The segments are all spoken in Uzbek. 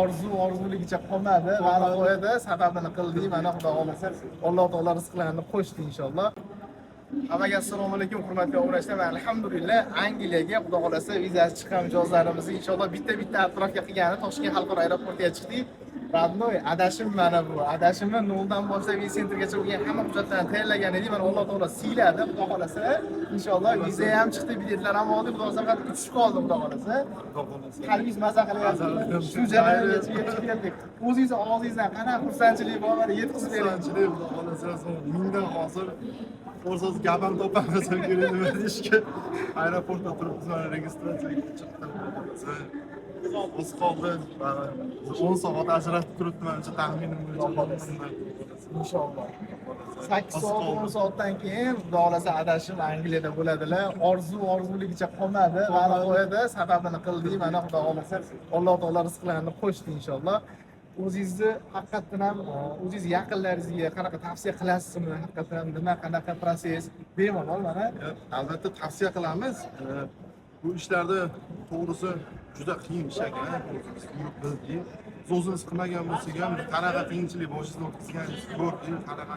orzuligicha qolmadi. Mana qo'yadi, sababini qildik. Mana xudo xolasa Alloh taolo rizqlarni qo'shdi inshaalloh. Hammaga assalomu alaykum hurmatli obunachilar. Alhamdulillah Angliyaga xudo xolasa vizasi chiqqan mijozlarimizni inshaalloh bitta atrofga qilgani Toshkent xalqaro aeroportiga chiqdik. Radnoy adashim mana bu. Adashimni noldan boshlab sentrgacha bo'lgan hamma hujjatlarni tayyorlagan edik. Mana Alloh taolo siyladi. Xudo xolasa inshaalloh viza ham chiqdi, biletlar ham oldik. Xudo xolasa faqat uchib qoldi xudo xolasa. Qalbingiz maza qilyapti. Shu jarayongacha yetib keldik. O'zingiz og'zingizdan qanaqa xursandchilik bor, yetkazib bering. Xursandchilik xudo xolasa mingdan hosil. O'rsoz gapam topamasa kerak nima deyishga aeroportda turibmiz, mana registratsiyaga chiqdim. O'z qoldi. 10 soat ajratib turibdi menimcha taxminim bo'yicha. Inshaalloh. 8 soat 10 soatdan keyin xudo xolasa adashim Angliyada bo'ladilar. Orzuligicha qolmadi. Mana qo'yadi, sababini qildik. Mana xudo xolasa Alloh taolo rizqlarni qo'shdi inshaalloh. O'zingizni haqiqatan ham o'zingiz yaqinlaringizga qanaqa tavsiya qilasizmi? Haqiqatan nima qanaqa proses bemalol mana Albatta tavsiya qilamiz. Bu ishlarda to'g'risi juda qiyin ish ekan. O'zimiz qilmagan bo'lsak ham qanaqa qiyinchilik boshimizdan o'tkazganingiz ko'rdingiz, qanaqa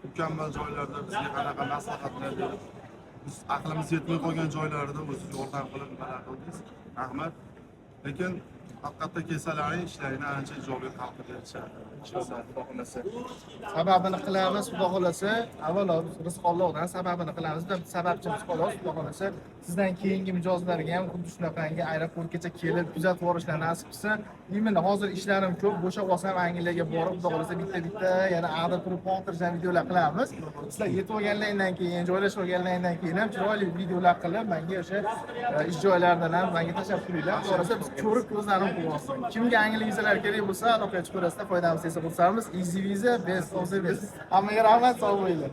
mukammal joylarda bizga qanaqa maslahatlar berib, biz aqlimiz yetmay qolgan joylarda o'zingiz yordam qilib nima qildingiz. Rahmat. Lekin haqiqatda kelsalaring ishlarini ancha ijobiy hal qilyapti. Xudo xolasa sababini qilamiz. Xudo xolasa avvalo rizq Allohdan, sababini qilamiz. Biz sababchimiz xolos. Xudo xolasa sizdan keyingi mijozlarga ham xuddi shunaqangi aeroportgacha kelib kuzatib borishlar nasib qilsin. Imini hozir ishlarim ko'p, bo'shab olsam Angliyaga borib, xudo xolasa bitta yana ag'da turib xotirjam videolar qilamiz. Sizlar yetib olganlardan keyin, joylashib olganlardan keyin ham chiroyli videolar qilib, menga o'sha ish joylaridan ham menga tashabbus qilinglar. Xudo xolasa biz ko'rib ko'zlarim quvonsin. Kimga Angliya vizalar kerak bo'lsa, aloqa chiqib ko'rasizlar, foydamiz tegsa xursandmiz. Easy viza, best of the best. Hammaga rahmat, sog' bo'linglar.